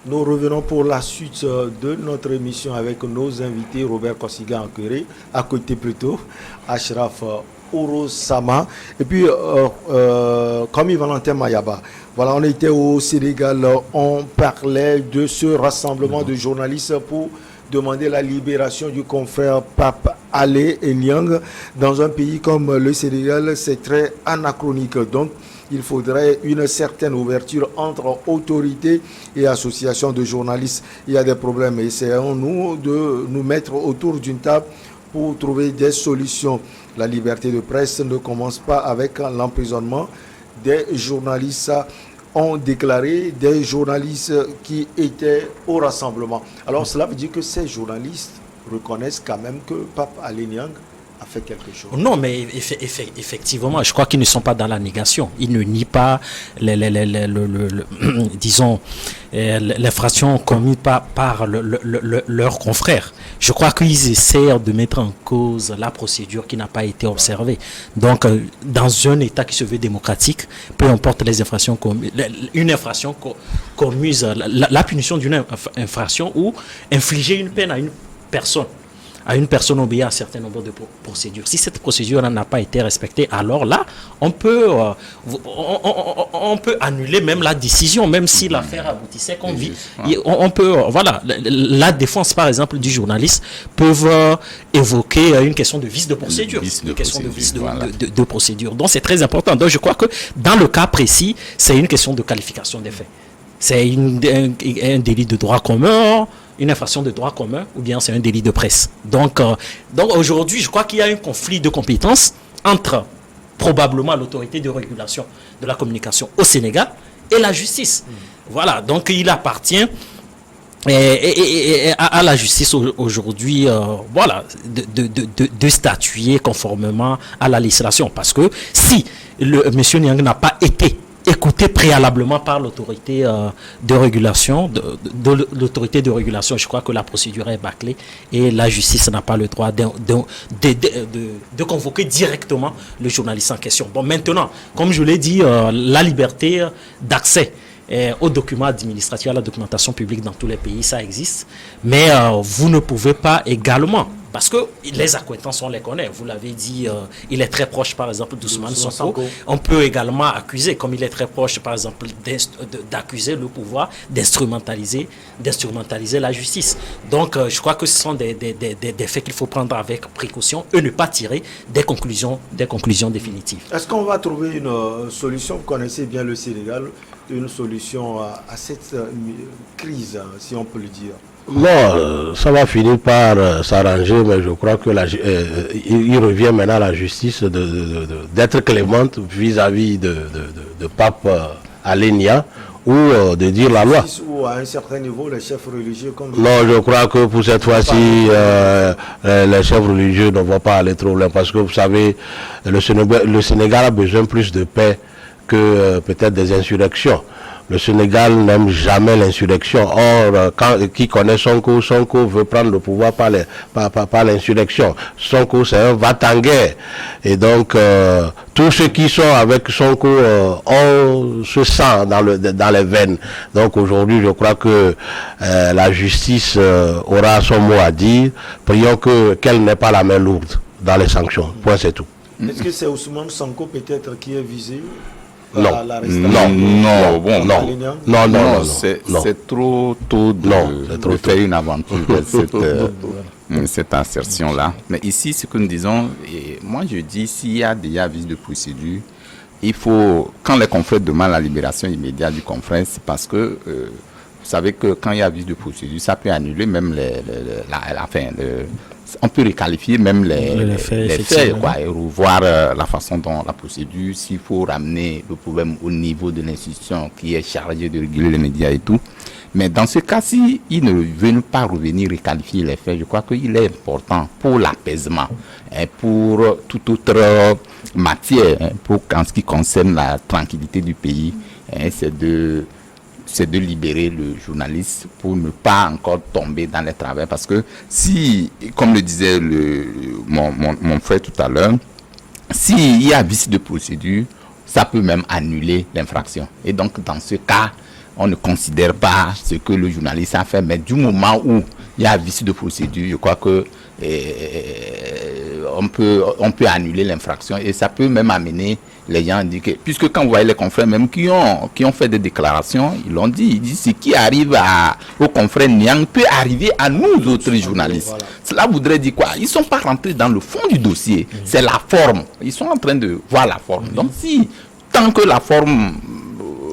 Nous revenons pour la suite de notre émission avec nos invités, Robert Kossiga à côté plutôt, Ashraf Orosama, et puis Kami Valentin Mayaba. Voilà, on était au Sénégal, on parlait de ce rassemblement de journalistes pour demander la libération du confrère Pape Alé Niang. Dans un pays comme le Sénégal, c'est très anachronique. Donc, il faudrait une certaine ouverture entre autorités et associations de journalistes. Il y a des problèmes. Essayons-nous de nous mettre autour d'une table pour trouver des solutions. La liberté de presse ne commence pas avec l'emprisonnement des journalistes, ont déclaré des journalistes qui étaient au rassemblement. Alors cela veut dire que ces journalistes reconnaissent quand même que Pape Alé Niang a fait quelque chose. Non, mais effectivement, je crois qu'ils ne sont pas dans la négation. Ils ne nient pas disons, l'infraction commise par leurs confrères. Je crois qu'ils essaient de mettre en cause la procédure qui n'a pas été observée. Donc, dans un État qui se veut démocratique, peu importe les infractions commises, une infraction commise, la punition d'une infraction ou infliger une peine à une personne obéit à un certain nombre de procédures. Si cette procédure n'a pas été respectée, alors là, on peut annuler même la décision, même si l'affaire aboutissait qu'on vit. On peut, voilà, la défense, par exemple, du journaliste peuvent évoquer une question de vice de procédure. De procédure. Donc, c'est très important. Donc, je crois que dans le cas précis, c'est une question de qualification des faits. C'est un délit de droit commun, une infraction de droit commun, ou bien c'est un délit de presse. Donc aujourd'hui, je crois qu'il y a un conflit de compétences entre probablement l'autorité de régulation de la communication au Sénégal et la justice. Voilà, donc il appartient à la justice aujourd'hui, voilà, de statuer conformément à la législation. Parce que si M. Niang n'a pas été écouté préalablement par l'autorité de régulation, de l'autorité de régulation, je crois que la procédure est bâclée et la justice n'a pas le droit de convoquer directement le journaliste en question. Bon, maintenant, comme je l'ai dit, la liberté d'accès aux documents administratifs, à la documentation publique dans tous les pays, ça existe. Mais vous ne pouvez pas également, parce que les accointances, on les connaît. Vous l'avez dit, il est très proche, par exemple, d'Ousmane Sonko. On peut également accuser, comme il est très proche, par exemple, d'accuser le pouvoir d'instrumentaliser la justice. Donc, je crois que ce sont des faits qu'il faut prendre avec précaution et ne pas tirer des conclusions définitives. Est-ce qu'on va trouver une solution? Vous connaissez bien le Sénégal, une solution à cette crise, si on peut le dire. Non, ça va finir par s'arranger, mais je crois que il revient maintenant à la justice d'être clémente vis-à-vis de Pape Alé Niang ou de dire la loi. Ou à un certain niveau, les chefs religieux comme... Non, je crois que pour cette fois-ci, les chefs religieux ne vont pas aller trop loin parce que vous savez, le Sénégal a besoin plus de paix que peut-être des insurrections. Le Sénégal n'aime jamais l'insurrection. Or, qui connaît Sonko veut prendre le pouvoir par l'insurrection. Sonko, c'est un va-t-en-guerre. Et donc, tous ceux qui sont avec Sonko ont ce sang dans les veines. Donc aujourd'hui, je crois que la justice aura son mot à dire. Prions qu'elle n'ait pas la main lourde dans les sanctions. Point, c'est tout. Est-ce que c'est Ousmane Sonko peut-être qui est visé? Non, c'est trop tôt de faire une aventure de cette assertion-là. Mais ici, ce que nous disons, et moi je dis, s'il y a déjà vice de procédure, il faut, quand les confrères demandent la libération immédiate du confrère, c'est parce que vous savez que quand il y a vice de procédure, ça peut annuler même on peut requalifier même les faits quoi, et revoir la façon dont la procédure, s'il faut ramener le problème au niveau de l'institution qui est chargée de réguler les médias et tout. Mais dans ce cas-ci, ils ne veulent pas revenir requalifier les faits. Je crois qu'il est important pour l'apaisement et pour toute autre matière, pour en ce qui concerne la tranquillité du pays, c'est de libérer le journaliste pour ne pas encore tomber dans les travers. Parce que si, comme le disait mon frère tout à l'heure, s'il y a vice de procédure, ça peut même annuler l'infraction. Et donc, dans ce cas, on ne considère pas ce que le journaliste a fait. Mais du moment où il y a vice de procédure, je crois que on peut annuler l'infraction et ça peut même amener les gens à dire que, puisque quand vous voyez les confrères même qui ont fait des déclarations, ils l'ont dit, ils disent ce qui arrive aux confrères Niang peut arriver à nous autres journalistes. Voilà. Cela voudrait dire quoi? Ils ne sont pas rentrés dans le fond du dossier, c'est la forme. Ils sont en train de voir la forme. Donc tant que la forme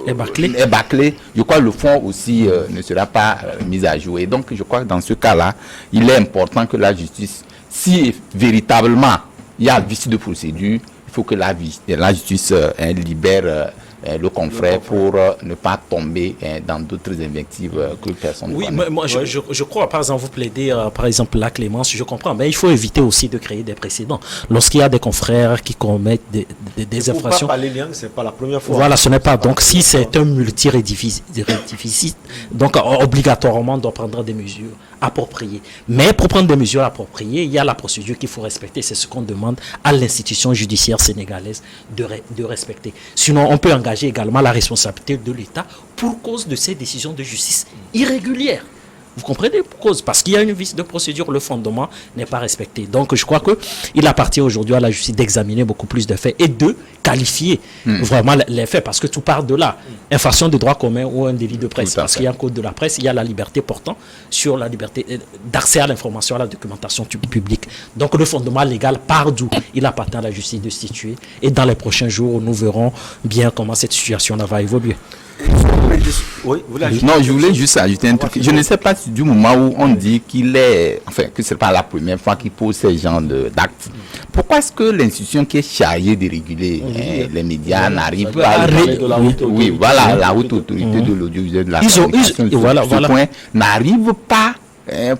est bâclée, je crois que le fond aussi ne sera pas mis à jour. Et donc je crois que dans ce cas-là, il est important que la justice, si véritablement il y a vice de procédure, il faut que la justice libère le confrère pour ne pas tomber dans d'autres invectives que personne ne connaît. Oui, moi je crois, par exemple, vous plaidez par exemple la clémence, je comprends, mais il faut éviter aussi de créer des précédents. Lorsqu'il y a des confrères qui commettent des infractions. C'est pas la première fois. Voilà, ce n'est pas. Donc si c'est un multi-récidiviste, donc obligatoirement on doit prendre des mesures appropriées. Mais pour prendre des mesures appropriées, il y a la procédure qu'il faut respecter. C'est ce qu'on demande à l'institution judiciaire sénégalaise de respecter. Sinon, on peut engager également la responsabilité de l'État pour cause de ces décisions de justice irrégulières. Vous comprenez? Pour cause, parce qu'il y a une vice de procédure, le fondement n'est pas respecté. Donc je crois qu'il appartient aujourd'hui à la justice d'examiner beaucoup plus de faits et de qualifier vraiment les faits, parce que tout part de là. Infraction de droit commun ou un délit de presse, parce qu'il y a un code de la presse, il y a la liberté portant sur la liberté d'accès à l'information, à la documentation publique. Donc le fondement légal part d'où? Il appartient à la justice de situer, et dans les prochains jours, nous verrons bien comment cette situation va évoluer. Oui, non, je voulais juste ajouter un truc. Je ne sais pas si du moment où on dit que c'est pas la première fois qu'il pose ces genres d'actes. Pourquoi est-ce que l'institution qui est chargée de réguler les médias n'arrive pas à la haute autorité de l'audiovisuel de la communication point n'arrive pas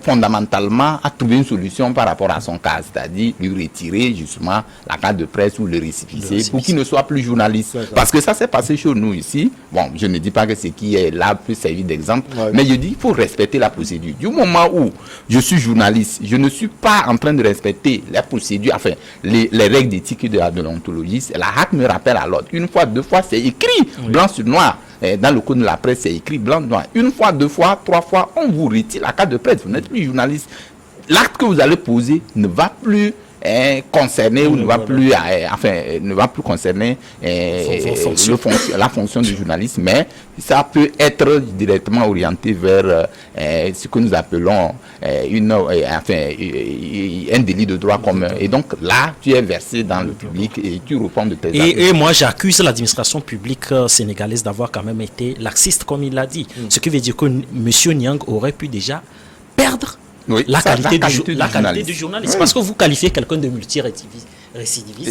fondamentalement à trouver une solution par rapport à son cas, c'est-à-dire lui retirer justement la carte de presse ou le récépissé pour qu'il ne soit plus journaliste. Parce que ça s'est passé chez nous ici. Bon, je ne dis pas que ce qui est là peut servir d'exemple, mais je dis qu'il faut respecter la procédure. Du moment où je suis journaliste, je ne suis pas en train de respecter la procédure, enfin les règles d'éthique et de l'ontologie. La HAC me rappelle à l'ordre. Une fois, deux fois, c'est écrit blanc sur noir. Dans le code de la presse, c'est écrit blanc noir. Une fois, deux fois, trois fois, on vous retire la carte de presse. Vous n'êtes plus journaliste. L'acte que vous allez poser ne va plus concerner ou ne va plus concerner la fonction du journaliste, mais ça peut être directement orienté vers ce que nous appelons un délit de droit commun. Et donc là, tu es versé dans le public et tu réponds de tes actes. Et moi, j'accuse l'administration publique sénégalaise d'avoir quand même été laxiste, comme il l'a dit. Ce qui veut dire que M. Niang aurait pu déjà perdre la qualité du journaliste. Oui. Parce que vous qualifiez quelqu'un de multirécidiviste,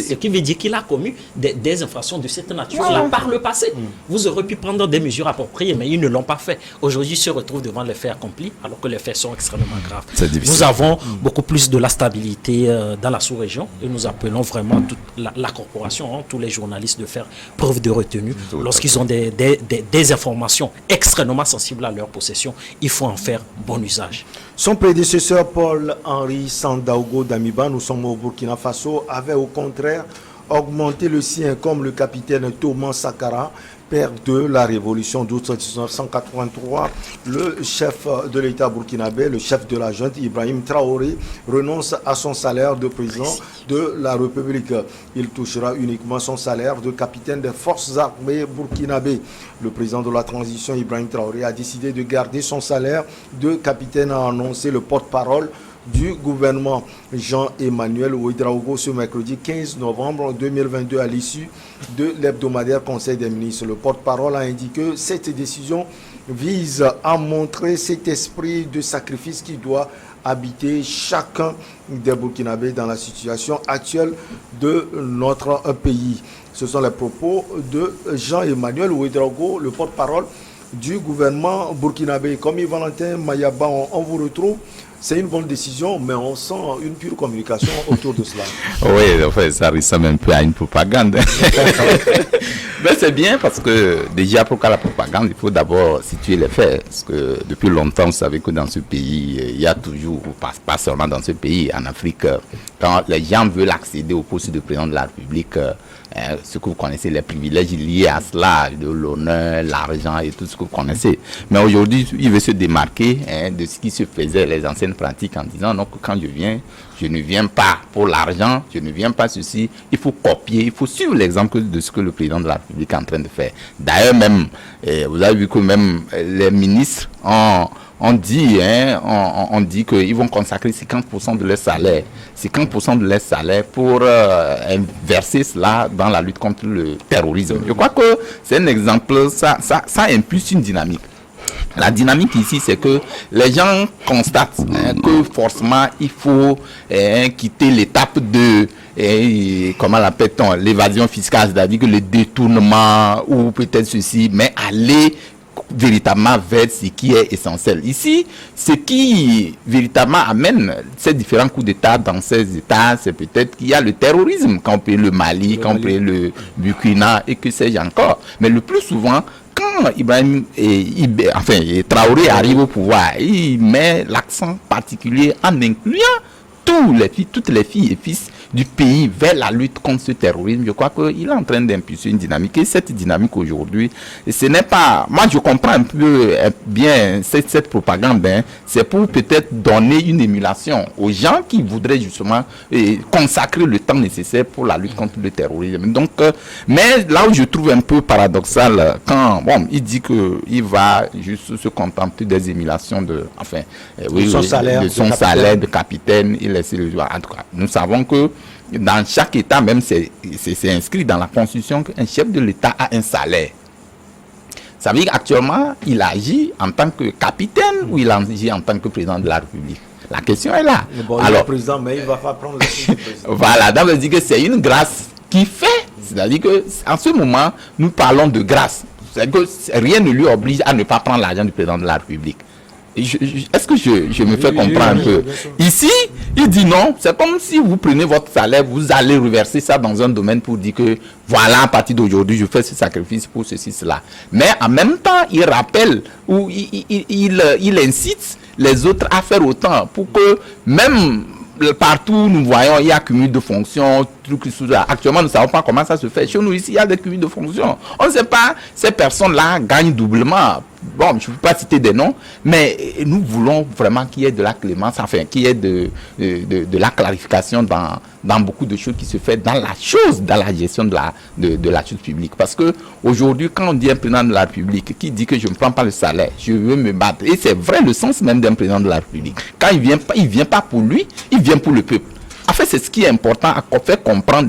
ce qui veut dire qu'il a commis des infractions de cette nature-là par le passé. Vous aurez pu prendre des mesures appropriées, mais ils ne l'ont pas fait. Aujourd'hui, ils se retrouvent devant les faits accomplis, alors que les faits sont extrêmement graves. Nous avons beaucoup plus de la stabilité dans la sous-région, et nous appelons vraiment toute la corporation, tous les journalistes, de faire preuve de retenue. Lorsqu'ils ont des informations extrêmement sensibles à leur possession, il faut en faire bon usage. Son prédécesseur Paul-Henri Sandaogo Damiba, nous sommes au Burkina Faso, avait au contraire augmenté le sien, comme le capitaine Thomas Sankara, père de la révolution d'août 1983. Le chef de l'État burkinabé, le chef de la junte, Ibrahim Traoré, renonce à son salaire de président de la République. Il touchera uniquement son salaire de capitaine des forces armées burkinabé. Le président de la transition, Ibrahim Traoré, a décidé de garder son salaire de capitaine, a annoncé le porte-parole du gouvernement Jean-Emmanuel Ouédraogo ce mercredi 15 novembre 2022 à l'issue de l'hebdomadaire Conseil des ministres. Le porte-parole a indiqué que cette décision vise à montrer cet esprit de sacrifice qui doit habiter chacun des Burkinabés dans la situation actuelle de notre pays. Ce sont les propos de Jean-Emmanuel Ouédraogo, le porte-parole du gouvernement burkinabé. Comme Valentin Mayaba, on vous retrouve. C'est une bonne décision, mais on sent une pure communication autour de cela. Oui, en fait, ça ressemble un peu à une propagande. Mais c'est bien parce que déjà, pour la propagande, il faut d'abord situer les faits. Parce que depuis longtemps, vous savez que dans ce pays, il y a toujours, pas seulement dans ce pays, en Afrique, quand les gens veulent accéder au poste de président de la République, ce que vous connaissez, les privilèges liés à cela, de l'honneur, l'argent et tout ce que vous connaissez. Mais aujourd'hui, il veut se démarquer de ce qui se faisait, les anciennes pratiques, en disant non, que quand je viens, je ne viens pas pour l'argent, je ne viens pas ceci. Il faut copier, il faut suivre l'exemple de ce que le président de la République est en train de faire. D'ailleurs, même, vous avez vu que même les ministres on dit qu'ils vont consacrer 50% de leur salaire, 50% de leur salaire pour verser cela dans la lutte contre le terrorisme. Je crois que c'est un exemple, ça impulse une dynamique. La dynamique ici, c'est que les gens constatent que forcément, il faut quitter l'étape de, comment l'appelle-t-on, l'évasion fiscale, c'est-à-dire que le détournement ou peut-être ceci, mais aller véritablement vers ce qui est essentiel. Ici, ce qui véritablement amène ces différents coups d'État dans ces États, c'est peut-être qu'il y a le terrorisme, quand on peut le Mali, quand on peut le Burkina et que sais-je encore. Mais le plus souvent, quand Ibrahim Traoré arrive au pouvoir, il met l'accent particulier en incluant toutes les filles et fils du pays vers la lutte contre ce terrorisme. Je crois qu'il est en train d'impulser une dynamique. Et cette dynamique aujourd'hui, ce n'est pas... Moi, je comprends un peu bien cette propagande. C'est pour peut-être donner une émulation aux gens qui voudraient justement consacrer le temps nécessaire pour la lutte contre le terrorisme. Donc, mais là où je trouve un peu paradoxal, quand il dit qu'il va juste se contenter des émulations de son salaire de capitaine, il laisse le joueur. En tout cas, nous savons que dans chaque État, même c'est inscrit dans la Constitution qu'un chef de l'État a un salaire. Ça veut dire qu'actuellement, il agit en tant que capitaine ou il agit en tant que président de la République. La question est là. Bon, alors, le président, mais il ne va pas prendre le président. Voilà, donc ça veut dire que c'est une grâce qui fait. C'est-à-dire qu'en ce moment, nous parlons de grâce. C'est-à-dire que rien ne lui oblige à ne pas prendre l'argent du président de la République. Est-ce que je me fais comprendre un peu? Ici, il dit non, c'est comme si vous prenez votre salaire, vous allez reverser ça dans un domaine pour dire que voilà, à partir d'aujourd'hui, je fais ce sacrifice pour ceci, cela. Mais en même temps, il rappelle ou il incite les autres à faire autant pour que même partout où nous voyons, il y a cumul de fonctions, actuellement, nous ne savons pas comment ça se fait. Chez nous, ici, il y a des cumuls de fonctions. On ne sait pas, ces personnes-là gagnent doublement. Bon, je ne peux pas citer des noms, mais nous voulons vraiment qu'il y ait de la clémence, qu'il y ait de la clarification dans beaucoup de choses qui se fait dans la gestion de la chose publique. Parce que aujourd'hui, quand on dit un président de la République qui dit que je ne prends pas le salaire, je veux me battre. Et c'est vrai le sens même d'un président de la République. Quand il vient pas pour lui, il vient pour le peuple. En fait, c'est ce qui est important à faire comprendre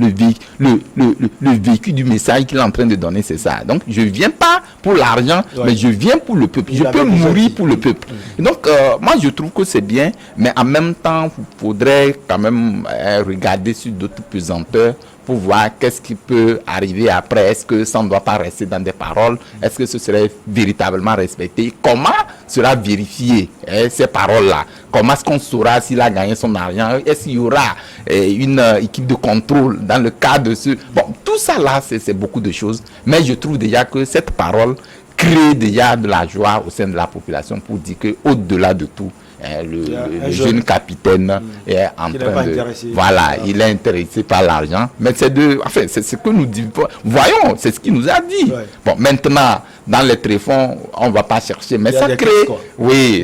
le véhicule du message qu'il est en train de donner, c'est ça. Donc, je ne viens pas pour l'argent, mais je viens pour le peuple. Je peux mourir pour le peuple. Et donc, moi, je trouve que c'est bien, mais en même temps, il faudrait quand même regarder sur d'autres pesanteurs pour voir qu'est-ce qui peut arriver après. Est-ce que ça ne doit pas rester dans des paroles? Est-ce que ce serait véritablement respecté? Comment sera vérifié ces paroles-là? Comment est-ce qu'on saura s'il a gagné son argent? Est-ce qu'il y aura une équipe de contrôle dans le cas de ce... Bon, tout ça là, c'est beaucoup de choses. Mais je trouve déjà que cette parole crée déjà de la joie au sein de la population pour dire qu'au-delà de tout, le jeune capitaine est en train de... Voilà, il est intéressé par l'argent. Mais c'est ce que nous disons. Voyons, c'est ce qu'il nous a dit. Ouais. Bon, maintenant, dans les tréfonds, on ne va pas chercher. Mais ça crée,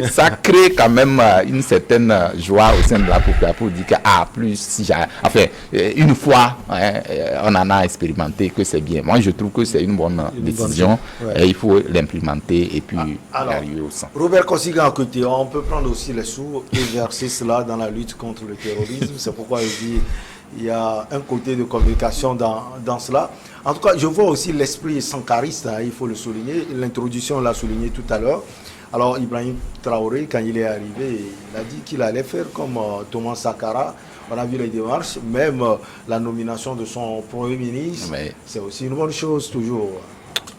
ça crée quand même une certaine joie au sein de la population pour dire que, une fois, on en a expérimenté que c'est bien. Moi, je trouve que c'est une bonne décision. Et il faut l'implémenter et puis arriver au centre. Robert Kosiga, à côté, on peut prendre aussi les sous et verser cela dans la lutte contre le terrorisme. C'est pourquoi je dis il y a un côté de communication dans cela. En tout cas, je vois aussi l'esprit sankariste, il faut le souligner. L'introduction l'a souligné tout à l'heure. Alors, Ibrahim Traoré, quand il est arrivé, il a dit qu'il allait faire comme Thomas Sankara. On a vu les démarches, même la nomination de son Premier ministre. C'est aussi une bonne chose, toujours.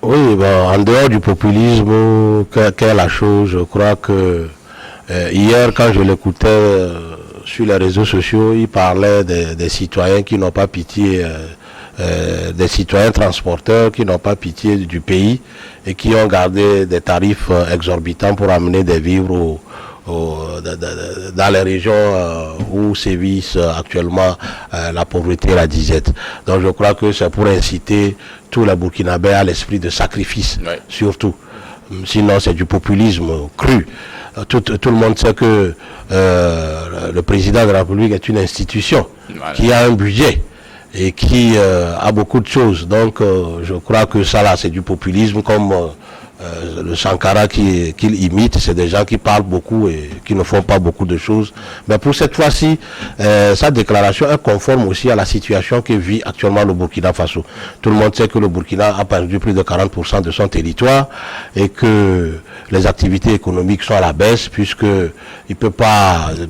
Oui, en dehors du populisme, quelle est la chose? Je crois que hier, quand je l'écoutais sur les réseaux sociaux, il parlait des citoyens qui n'ont pas pitié, des citoyens transporteurs qui n'ont pas pitié du pays et qui ont gardé des tarifs exorbitants pour amener des vivres dans les régions où sévissent actuellement la pauvreté et la disette. Donc je crois que c'est pour inciter tous les Burkinabés à l'esprit de sacrifice, surtout. Sinon c'est du populisme cru. Tout le monde sait que le président de la République est une institution qui a un budget et qui a beaucoup de choses. Donc je crois que ça là c'est du populisme, comme le Sankara qu'il imite. C'est des gens qui parlent beaucoup et qui ne font pas beaucoup de choses. Mais pour cette fois-ci, sa déclaration est conforme aussi à la situation que vit actuellement le Burkina Faso. Tout le monde sait que le Burkina a perdu plus de 40% de son territoire et que les activités économiques sont à la baisse, puisque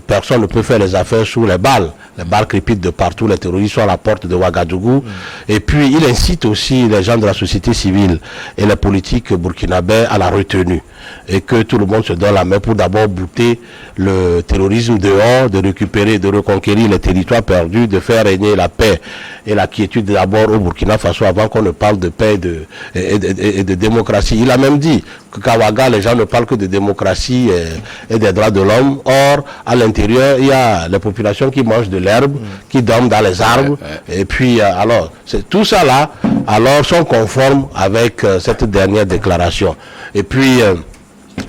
personne ne peut faire les affaires sous les balles. Les balles crépitent de partout, les terroristes sont à la porte de Ouagadougou. Et puis il incite aussi les gens de la société civile et les politiques burkinabés à la retenue. Et que tout le monde se donne la main pour d'abord bouter le terrorisme dehors, de récupérer, de reconquérir les territoires perdus, de faire régner la paix et la quiétude d'abord au Burkina Faso avant qu'on ne parle de paix et de démocratie. Il a même dit qu'à Ouaga, les gens ne parlent que de démocratie et des droits de l'homme. Or, à l'intérieur, il y a les populations qui mangent de l'herbe, qui dorment dans les arbres. Et puis, alors, tout ça là, alors, sont conformes avec cette dernière déclaration. Et puis,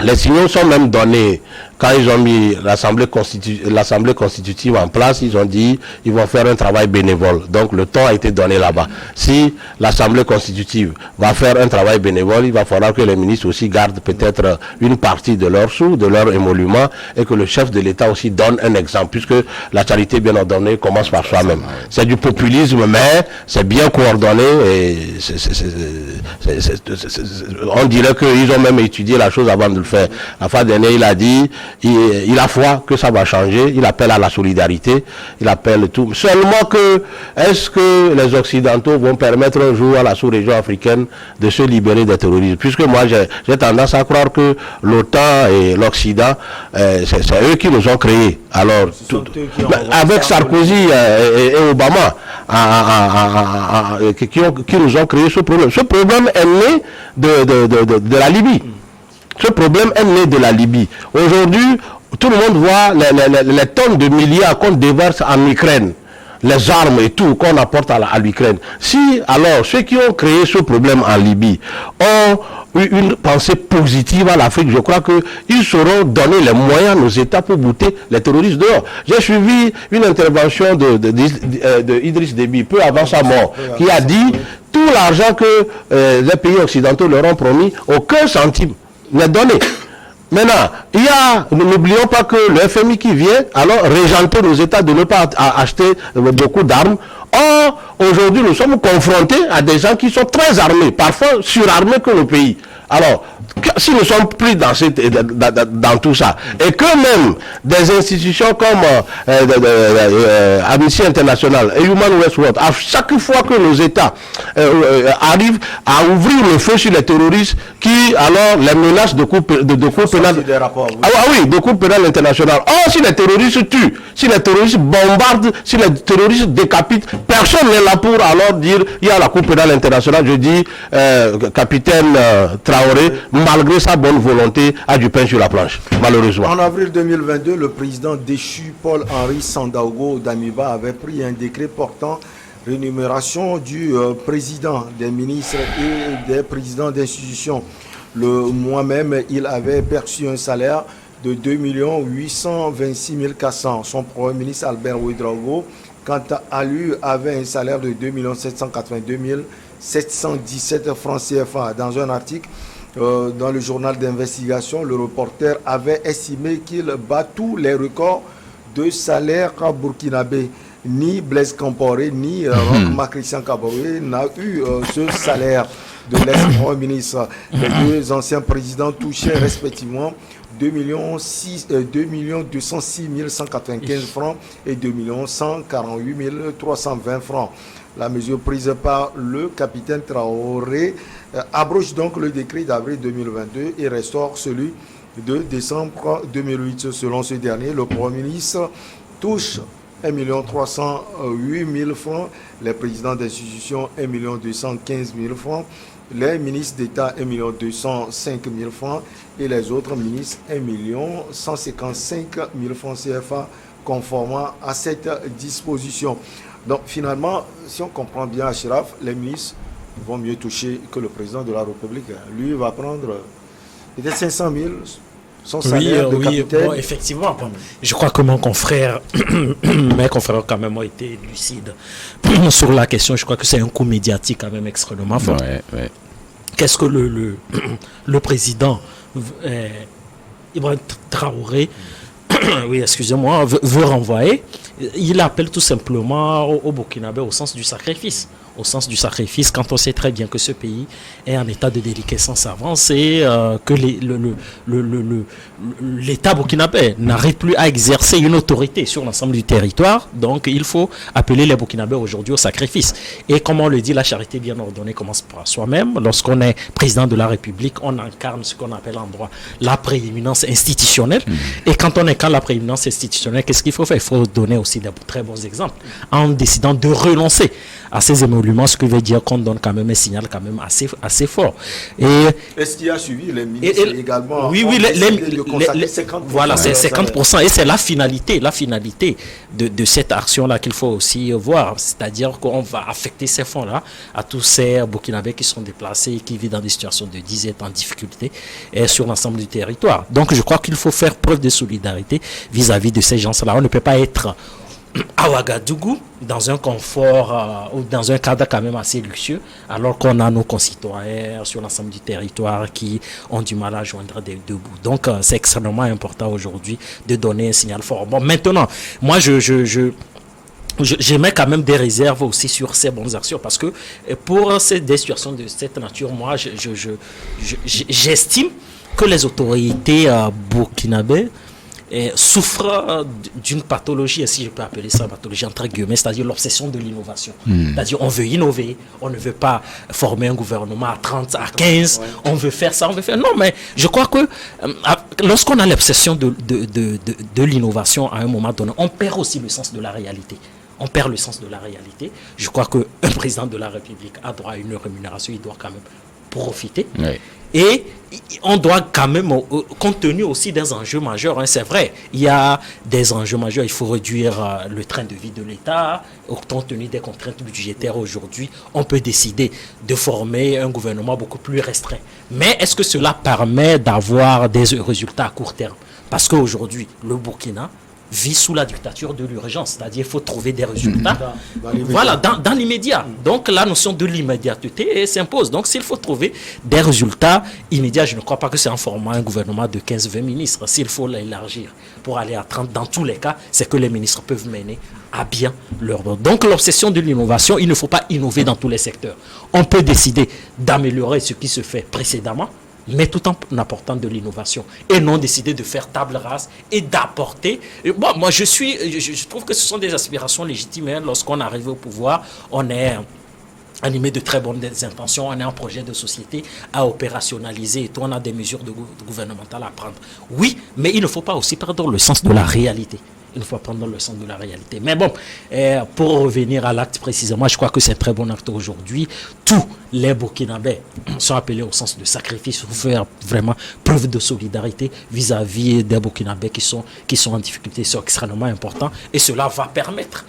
les signaux sont même donnés quand ils ont mis l'Assemblée constitutive en place. Ils ont dit ils vont faire un travail bénévole. Donc le temps a été donné là-bas. Si l'Assemblée constitutive va faire un travail bénévole, il va falloir que les ministres aussi gardent peut-être une partie de leurs sous, de leurs émoluments, et que le chef de l'État aussi donne un exemple, puisque la charité bien ordonnée commence par soi-même. C'est du populisme, mais c'est bien coordonné et on dirait qu'ils ont même étudié la chose avant de le faire. La fois dernière, il a dit il a foi que ça va changer, il appelle à la solidarité, il appelle tout. Seulement que, est-ce que les Occidentaux vont permettre un jour à la sous-région africaine de se libérer des terroristes? Puisque moi, j'ai tendance à croire que l'OTAN et l'Occident, c'est eux qui nous ont créés. Alors, avec Sarkozy et Obama, qui nous ont créé ce problème. Ce problème est né de la Libye. Ce problème est né de la Libye. Aujourd'hui, tout le monde voit les tonnes de milliards qu'on déverse en Ukraine, les armes et tout qu'on apporte à l'Ukraine. Si, alors, ceux qui ont créé ce problème en Libye ont eu une pensée positive à l'Afrique, je crois qu'ils sauront donner les moyens à nos États pour bouter les terroristes dehors. J'ai suivi une intervention de Idriss Déby, peu avant sa mort, qui a dit tout l'argent que les pays occidentaux leur ont promis, aucun centime n'est donné. Maintenant, n'oublions pas que le FMI qui vient, alors régenter nos États de ne pas acheter beaucoup d'armes. Or, aujourd'hui, nous sommes confrontés à des gens qui sont très armés, parfois surarmés que le pays. Alors, si nous sommes pris dans tout ça, et que même des institutions comme Amnesty International et Human Rights Watch, à chaque fois que nos États arrivent à ouvrir le feu sur les terroristes, qui alors les menacent de cour pénale, de cour pénale internationale. Or, si les terroristes tuent, si les terroristes bombardent, si les terroristes décapitent, personne n'est là pour alors dire il y a la cour pénale internationale. Je dis capitaine Traoré, malgré sa bonne volonté, a du pain sur la planche, malheureusement. En avril 2022, le président déchu Paul-Henri Sandaogo Damiba avait pris un décret portant rémunération du président, des ministres et des présidents d'institutions. Le mois même, il avait perçu un salaire de 2 826 400. Son premier ministre Albert Ouedraogo, quant à lui, avait un salaire de 2 782 717 francs CFA. Dans un article dans le journal d'investigation, le reporter avait estimé qu'il bat tous les records de salaire burkinabé. Ni Blaise Compaoré, ni Roch Christian Kaboré n'a eu ce salaire de l'ex-premier ministre. Les deux anciens présidents touchaient respectivement 2 206 195 francs et 2 148 320 francs. La mesure prise par le capitaine Traoré abroge donc le décret d'avril 2022 et restaure celui de décembre 2008. Selon ce dernier, le Premier ministre touche 1 308 000 francs, les présidents d'institutions 1 215 000 francs les ministres d'État 1 205 000 francs et les autres ministres 1 155 000 francs CFA conformément à cette disposition. Donc finalement, si on comprend bien Achraf, les ministres vont mieux toucher que le président de la République. Lui va prendre peut-être 500 000 son salaire de capitaine. Bon, effectivement. Bon, je crois que mes confrères quand même ont été lucides sur la question. Je crois que c'est un coup médiatique quand même extrêmement fort. Ouais. Qu'est-ce que le président Ibrahim Traoré oui, excusez-moi, veut renvoyer? Il appelle tout simplement au Burkinabé au sens du sacrifice. Au sens du sacrifice, quand on sait très bien que ce pays est en état de déliquescence avancée, que l'État burkinabé n'arrive plus à exercer une autorité sur l'ensemble du territoire. Donc, il faut appeler les Burkinabés aujourd'hui au sacrifice. Et comme on le dit, la charité bien ordonnée commence par soi-même. Lorsqu'on est président de la République, on incarne ce qu'on appelle en droit la prééminence institutionnelle. Et quand on incarne la prééminence institutionnelle, qu'est-ce qu'il faut faire? Il faut donner aussi de très bons exemples en décidant de renoncer à ces émoluments, ce qui veut dire qu'on donne quand même un signal quand même assez fort. Est-ce qu'il y a suivi les ministres également? Oui, voilà, c'est 50%. Et c'est la finalité de cette action-là qu'il faut aussi voir. C'est-à-dire qu'on va affecter ces fonds-là à tous ces Burkinabés qui sont déplacés, qui vivent dans des situations de disette, en difficulté, et sur l'ensemble du territoire. Donc je crois qu'il faut faire preuve de solidarité vis-à-vis de ces gens-là. On ne peut pas être à Ouagadougou, dans un confort ou dans un cadre quand même assez luxueux, alors qu'on a nos concitoyens sur l'ensemble du territoire qui ont du mal à joindre des deux bouts. Donc c'est extrêmement important aujourd'hui de donner un signal fort. Bon, maintenant, moi j'émets quand même des réserves aussi sur ces bonnes actions, parce que pour des situations de cette nature, moi j'estime que les autorités burkinabées souffre d'une pathologie, si je peux appeler ça pathologie entre guillemets, c'est-à-dire l'obsession de l'innovation. C'est-à-dire on veut innover, on ne veut pas former un gouvernement à 30, à 15, on veut faire ça, on veut faire... Non, mais je crois que lorsqu'on a l'obsession de l'innovation à un moment donné, on perd aussi le sens de la réalité. On perd le sens de la réalité. Je crois qu'un président de la République a droit à une rémunération, il doit quand même profiter. Oui. Et on doit quand même, compte tenu aussi des enjeux majeurs, c'est vrai, il y a des enjeux majeurs, il faut réduire le train de vie de l'État, compte tenu des contraintes budgétaires aujourd'hui, on peut décider de former un gouvernement beaucoup plus restreint. Mais est-ce que cela permet d'avoir des résultats à court terme? Parce qu'aujourd'hui, le Burkina vit sous la dictature de l'urgence, c'est-à-dire qu'il faut trouver des résultats dans l'immédiat. Donc la notion de l'immédiateté s'impose. Donc s'il faut trouver des résultats immédiats, je ne crois pas que c'est en formant un gouvernement de 15-20 ministres. S'il faut l'élargir pour aller à 30, dans tous les cas, c'est que les ministres peuvent mener à bien leur rôle. Donc l'obsession de l'innovation, il ne faut pas innover dans tous les secteurs. On peut décider d'améliorer ce qui se fait précédemment, mais tout en apportant de l'innovation, et non décider de faire table rase et d'apporter. Bon, moi je trouve que ce sont des aspirations légitimes. Lorsqu'on arrive au pouvoir, on est animé de très bonnes intentions, on a un projet de société à opérationnaliser et tout, on a des mesures gouvernementales à prendre. Oui, mais il ne faut pas aussi perdre le sens de la réalité. Il faut prendre le sens de la réalité. Mais bon, pour revenir à l'acte précisément, je crois que c'est un très bon acte aujourd'hui. Tous les Burkinabés sont appelés au sens de sacrifice pour faire vraiment preuve de solidarité vis-à-vis des Burkinabés qui sont en difficulté. C'est extrêmement important et cela va permettre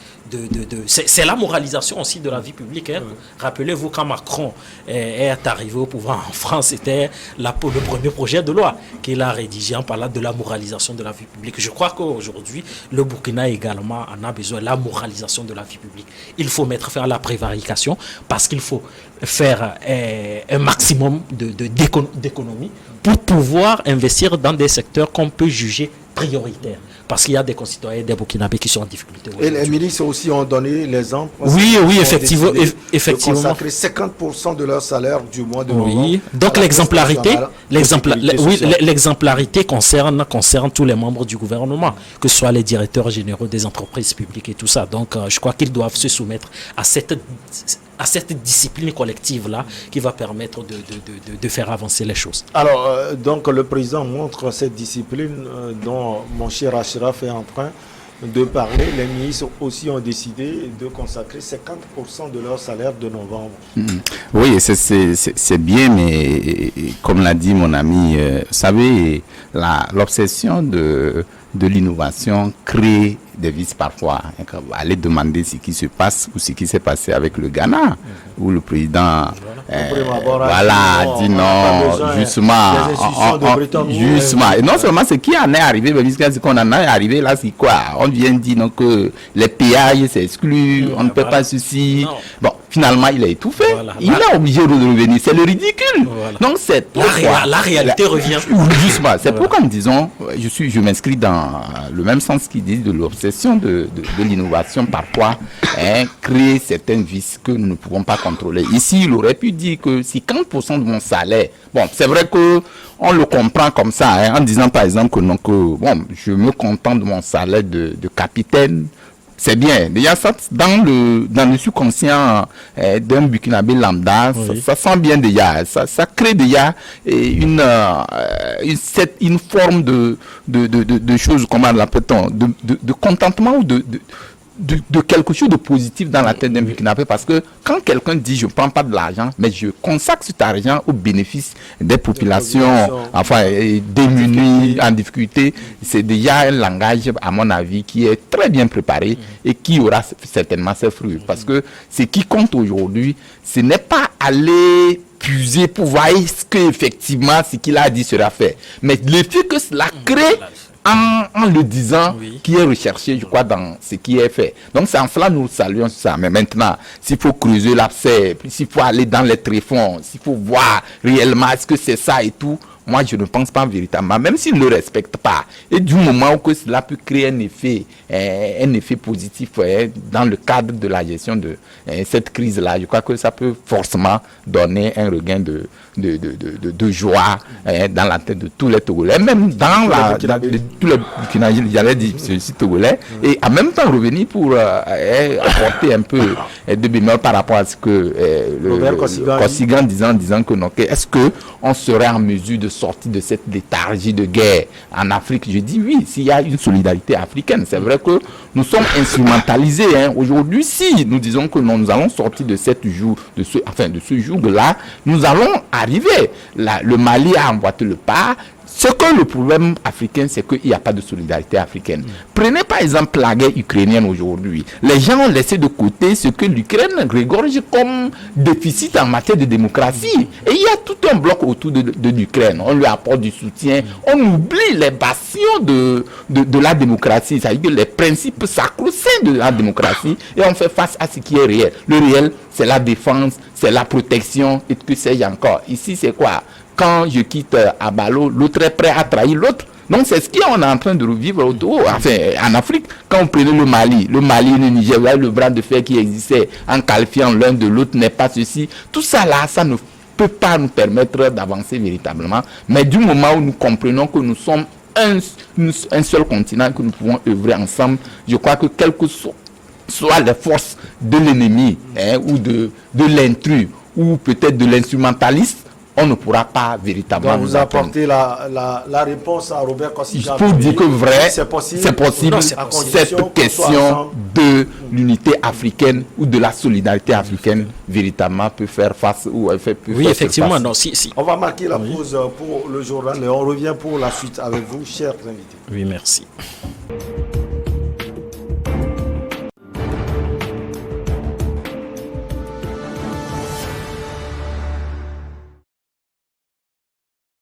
c'est la moralisation aussi de la vie publique. Rappelez-vous, quand Macron est arrivé au pouvoir en France, c'était le premier projet de loi qu'il a rédigé en parlant de la moralisation de la vie publique. Je crois qu'aujourd'hui, le Burkina également en a besoin, la moralisation de la vie publique. Il faut mettre fin à la prévarication parce qu'il faut faire un maximum d'économie pour pouvoir investir dans des secteurs qu'on peut juger prioritaires. Parce qu'il y a des concitoyens des Burkinabés qui sont en difficulté. Et les ministres aussi ont donné l'exemple. Oui, effectivement. De consacrer 50% de leur salaire du mois de novembre. Oui, donc l'exemplarité concerne tous les membres du gouvernement, que ce soit les directeurs généraux des entreprises publiques et tout ça. Donc je crois qu'ils doivent se soumettre à cette discipline collective-là qui va permettre de faire avancer les choses. Alors, donc le président montre cette discipline dont mon cher Achraf est en train de parler. Les ministres aussi ont décidé de consacrer 50% de leur salaire de novembre. Oui, c'est bien, mais comme l'a dit mon ami, vous savez, l'obsession de l'innovation crée des vices parfois. Allez demander ce qui se passe ou ce qui s'est passé avec le Ghana, où le président dit non, justement. Et non seulement ce qui en est arrivé, mais ce qu'on en est arrivé là, c'est quoi? On vient dire donc, que les péages, c'est exclu, on ne peut pas ceci. Non. Bon, finalement, il a étouffé. Il est obligé de revenir. C'est le ridicule. Donc, c'est la réalité revient. Justement, c'est pourquoi nous disons, je m'inscris dans le même sens qu'il dit de l'obsession de l'innovation parfois, créer certains vices que nous ne pouvons pas contrôler. Ici, il aurait pu dire que 50% de mon salaire, bon, c'est vrai que on le comprend comme ça, en disant par exemple que non, que bon, je me contente de mon salaire de capitaine. C'est bien. Déjà, ça, dans le subconscient d'un Burkinabé lambda, ça sent bien déjà. Ça crée déjà une forme de choses, comment l'appelle-t-on, de contentement ou de quelque chose de positif dans la tête d'un Burkinabé, parce que quand quelqu'un dit je ne prends pas de l'argent, mais je consacre cet argent au bénéfice des populations enfin démunies, en difficulté, c'est déjà un langage, à mon avis, qui est très bien préparé et qui aura certainement ses fruits. Parce que ce qui compte aujourd'hui, ce n'est pas aller puiser pour voir ce qu'effectivement ce qu'il a dit sera fait, mais le fait que cela crée en le disant, qui est recherché, je crois, dans ce qui est fait. Donc, c'est en cela nous saluons ça. Mais maintenant, s'il faut creuser l'abcès, s'il faut aller dans les tréfonds, s'il faut voir réellement est-ce que c'est ça et tout, moi, je ne pense pas véritablement, même s'ils ne le respectent pas. Et du moment où que cela peut créer un effet positif dans le cadre de la gestion de cette crise-là, je crois que ça peut forcément donner un regain de joie dans la tête de tous les Togolais, même dans tous les Burkinabés, j'allais dire ceci Togolais, et en même temps revenir pour apporter un peu de bémol par rapport à ce que Robert Kosigan disant que non, est-ce que on serait en mesure de sortir de cette léthargie de guerre en Afrique? Je dis oui, s'il y a une solidarité africaine. C'est vrai que nous sommes instrumentalisés. Aujourd'hui, si nous disons que non, nous allons sortir de cette joug, de ce joug-là, nous allons arriver. Le Mali a emboîté le pas. Ce que le problème africain, c'est qu'il n'y a pas de solidarité africaine. Prenez par exemple la guerre ukrainienne aujourd'hui. Les gens ont laissé de côté ce que l'Ukraine regorge comme déficit en matière de démocratie. Et il y a tout un bloc autour de l'Ukraine. On lui apporte du soutien. On oublie les bastions de la démocratie, c'est-à-dire les principes sacro-saints de la démocratie. Et on fait face à ce qui est réel. Le réel, c'est la défense, c'est la protection et que sais-je encore. Ici, c'est quoi? Quand je quitte Abalo, l'autre est prêt à trahir l'autre. Donc c'est ce qu'on est en train de revivre en Afrique. Quand on prenait le Mali, le Niger, le bras de fer qui existait en qualifiant l'un de l'autre n'est pas ceci. Tout ça là, ça ne peut pas nous permettre d'avancer véritablement. Mais du moment où nous comprenons que nous sommes un seul continent, que nous pouvons œuvrer ensemble, je crois que quelles que soient les forces de l'ennemi ou de l'intrus ou peut-être de l'instrumentaliste, on ne pourra pas véritablement vous apporter la réponse à Robert Kosigan. Pour dire que vrai, c'est possible non, cette question de l'unité africaine ou de la solidarité africaine véritablement peut faire face ou peut oui, faire effectivement. face. Non, si. On va marquer la pause pour le journal et on revient pour la suite avec vous, chers invités. Oui, merci.